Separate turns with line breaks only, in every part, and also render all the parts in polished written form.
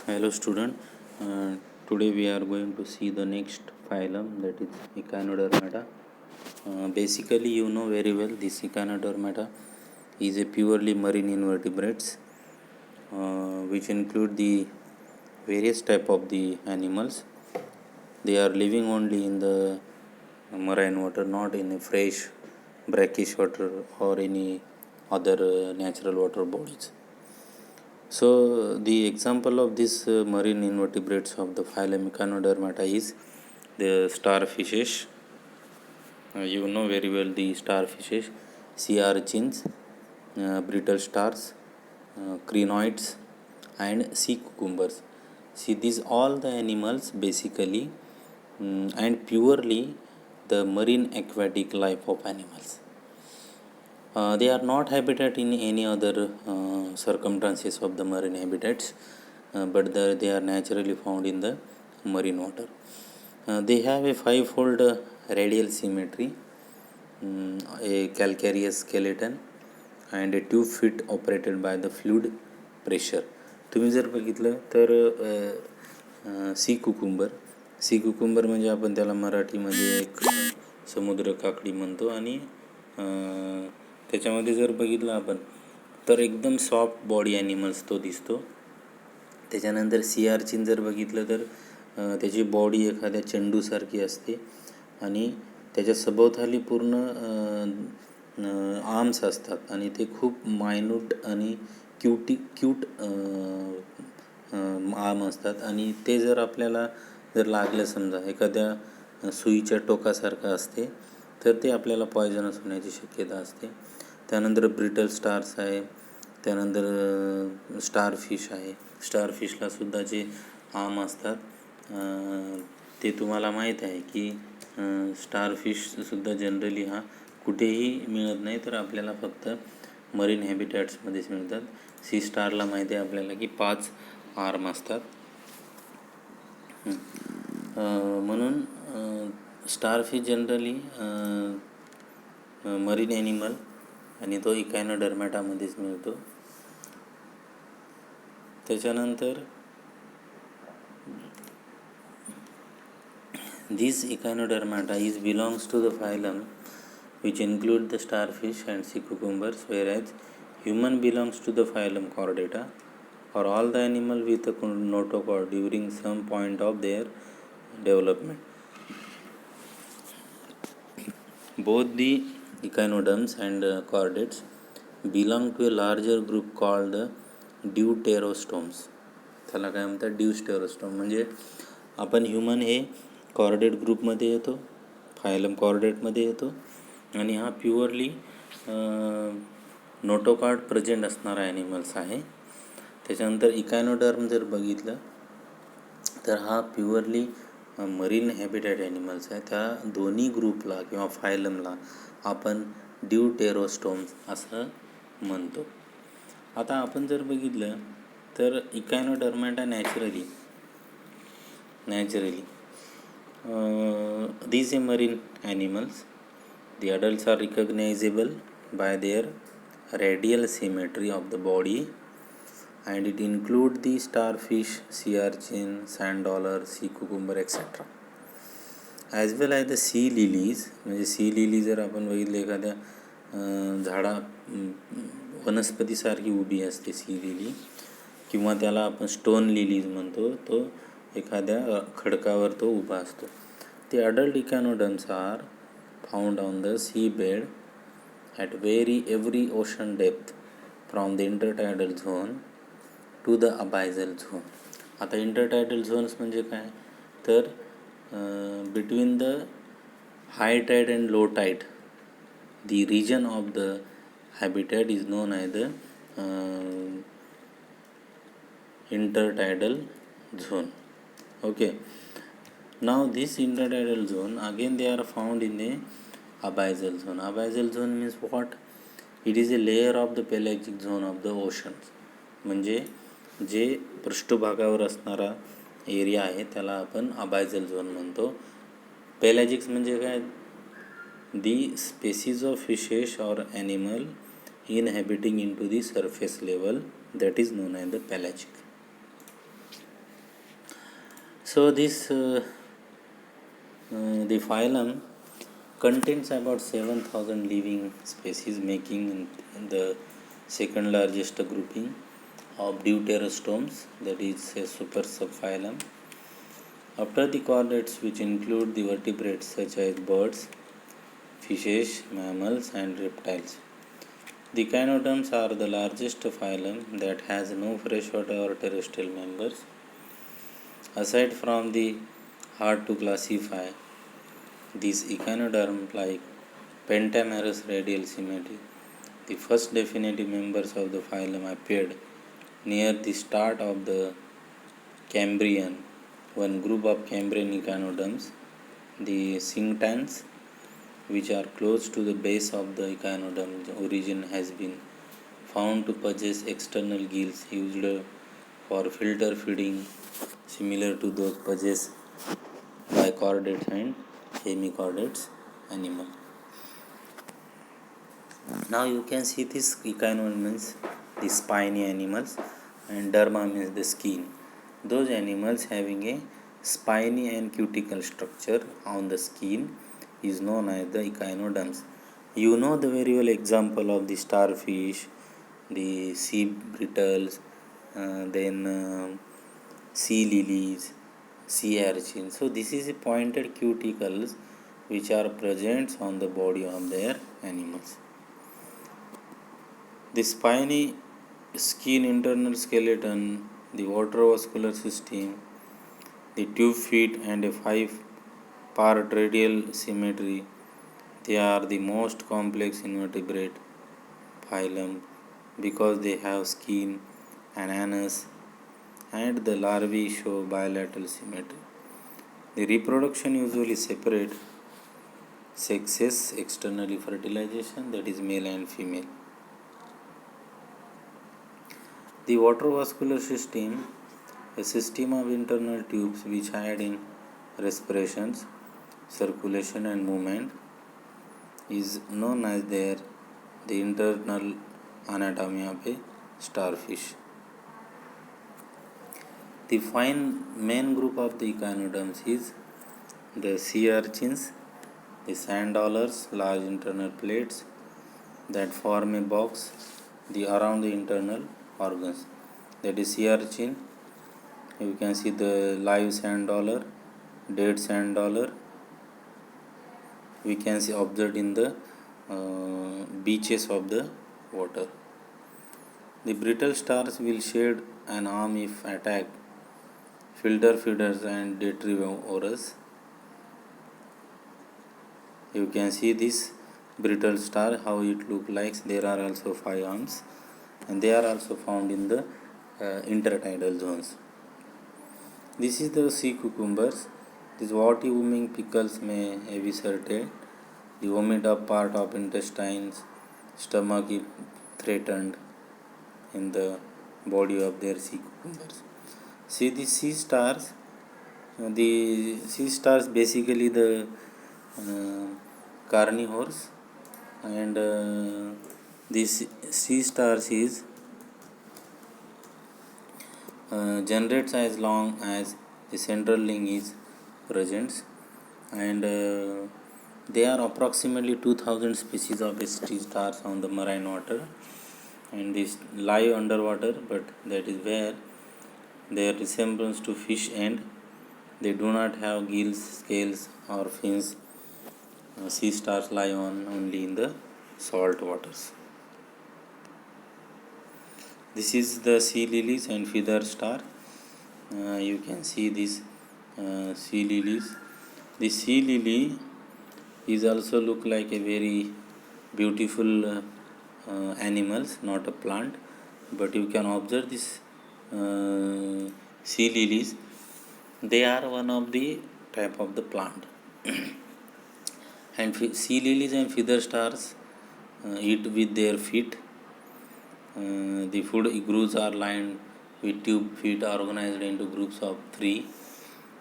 Hello student, today we are going to see the next phylum, that is Echinodermata. Basically you know very well this Echinodermata is a purely marine invertebrates, which include the various type of the animals. They are living only in the marine water, not in a fresh brackish water or any other natural water bodies. So the example of this marine invertebrates of the phylum Echinodermata is the starfishes. You know very well the starfishes, sea urchins, brittle stars, crinoids, and sea cucumbers. See, these all the animals basically and purely the marine aquatic life of animals. They are not habitat in any other circumstances of the marine habitats, but they are naturally found in the marine water. They have a five-fold radial symmetry, a calcareous skeleton, and a tube feet operated by the fluid pressure. तुम्ही जर बघितलं तर सी cucumber म्हणजे आपण त्याला मराठीमध्ये एक समुद्र काकडी म्हणतो आणि त्याच्यामध्ये जर बघितलं आपण तर एकदम सॉफ्ट बॉडी ॲनिमल्स तो दिसतो. त्याच्यानंतर सी आर्चिन जर बघितलं तर त्याची बॉडी एखाद्या चेंडूसारखी असते आणि त्याच्या सभोवताली पूर्ण आर्म्स असतात आणि ते खूप मायन्यूट आणि क्यूट आर्म असतात आणि ते जर आपल्याला जर लागलं समजा एखाद्या सुईच्या टोकासारखं असते तर ते आपल्याला पॉयझनस होण्याची शक्यता असते. त्यानंतर ब्रिटल स्टार्स आहे, त्यानंतर स्टारफिश आहे. स्टारफिशलासुद्धा जे आर्म असतात ते तुम्हाला माहीत आहे की स्टारफिशसुद्धा जनरली हा कुठेही मिळत नाही, तर आपल्याला फक्त मरीन हॅबिटॅट्समध्येच मिळतात. सी स्टारला माहिती आहे आपल्याला की 5 आर्म असतात. म्हणून स्टारफिश जनरली मरीन ॲनिमल आणि तो इकायनोडर्मॅटामध्येच मिळतो. त्याच्यानंतर this Echinodermata is belongs to the phylum which include the starfish and sea cucumbers, whereas human belongs to the phylum Chordata, or all the animal with a notochord during some point of their development. Both the echinoderms and chordates belong to a larger group called the deuterostomes. त्याला काय म्हणतात, ड्यूस्टेरोस्टोम. म्हणजे आपण human हे chordate ग्रुपमध्ये येतो, phylum कॉर्डेटमध्ये येतो आणि हा प्युअरली नोटोकॉर्ड प्रेझेंट असणारा ॲनिमल्स आहे. त्याच्यानंतर इकायनोडर्म जर बघितलं तर हा प्युअरली मरीन हॅबिटॅट ॲनिमल्स आहे. त्या दोन्ही ग्रुपला किंवा फायलमला आपण ड्यूटेरोस्टोम्स असं म्हणतो. आता आपण जर बघितलं तर इकायनोडर्मॅटा naturally these are marine animals. The adults are recognizable by their radial symmetry of the body, and it include the starfish, sea urchin, sand dollar, sea cucumber, etc. as well as the sea lilies. म्हणजे sea lily जर आपण बघितलं एखाद्या झाडा वनस्पतीसारखी उभी असते sea lily, किंवा त्याला आपण स्टोन लिलीज म्हणतो, तो एखाद्या खडकावर तो उभा असतो. The adult echinoderms are found on the seabed at every ocean depth from the intertidal zone to the abyssal zone. आता इंटरटायडल झोन्स म्हणजे काय, तर between the high tide and low tide the region of the habitat is known as the intertidal zone. Okay, now this intertidal zone again they are found in the abyssal zone. Abyssal zone means what? It is a layer of the pelagic zone of the oceans. म्हणजे जे पृष्ठभागावर असणारा area आहे त्याला आपण अबायझल zone म्हणतो. पेलॅजिक्स म्हणजे काय, the species of fishes or animal inhabiting into the surface level, that is known as the pelagic. So this the phylum contains about 7,000 living species, making the second largest grouping of deuterostomes, that is a super subphylum. After the chordates, which include the vertebrates such as birds, fishes, mammals, and reptiles. The echinoderms are the largest phylum that has no freshwater or terrestrial members. Aside from the hard to classify, these echinoderm like pentamerous radial symmetry, the first definitive members of the phylum appeared near the start of the Cambrian. One group of Cambrian echinoderms, the synctans, which are close to the base of the echinoderm origin, has been found to possess external gills used for filter feeding, similar to those possessed by chordates and hemichordates animal. Now you can see this echinoderm means the spiny animals and derma means the skin. Those animals having a spiny and cuticle structure on the skin is known as the echinoderms. You know the very well example of the starfish, the sea beetles, then sea lilies, sea urchins. So this is a pointed cuticles which are present on the body of their animals. The spiny skin internal skeleton, the vascular system, the tube feet, and a 5-part radial symmetry, they are the most complex invertebrate phylum because they have skin, an anus, and the larvae show bilateral symmetry. The reproduction usually separate sexes externally fertilization, that is male and female. The vascular system, a system of internal tubes which aid in respirations, circulation and movement, is known as the internal anatomy of a starfish. The main group of the echinoderms is the sea urchins, the sand dollars, large internal plates that form a box around the internal organs. That is sea urchin. You can see the live sand dollar, dead sand dollar. We can see observed in the beaches of the water. The brittle stars will shed an arm if attacked. Filter feeders and detrivorous. You can see this brittle star, how it look like. There are also 5 arms, and they are also found in the intertidal zones. This is the sea cucumbers. These warty winged pickles may eviscerate the vomit of part of intestines, stomach if threatened in the body of their sea cucumbers. See the sea stars. The sea stars basically the carnivores, and this sea stars is generates as long as the central link is present, and there are approximately 2000 species of sea stars on the marine water, and this live underwater, but that is where their resemblance to fish end. They do not have gills, scales or fins. Sea stars lie on only in the salt waters. This is the sea lilies and feather star. You can see these sea lilies. The sea lily is also look like a very beautiful animals, not a plant, but you can observe this sea lilies. They are one of the type of the plant. And sea lilies and feather stars eat with their feet. The food grooves are lined with tube feet organized into groups of 3.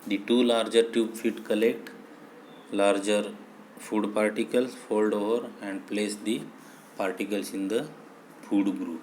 The 2 larger tube feet collect larger food particles, fold over and place the particles in the food group.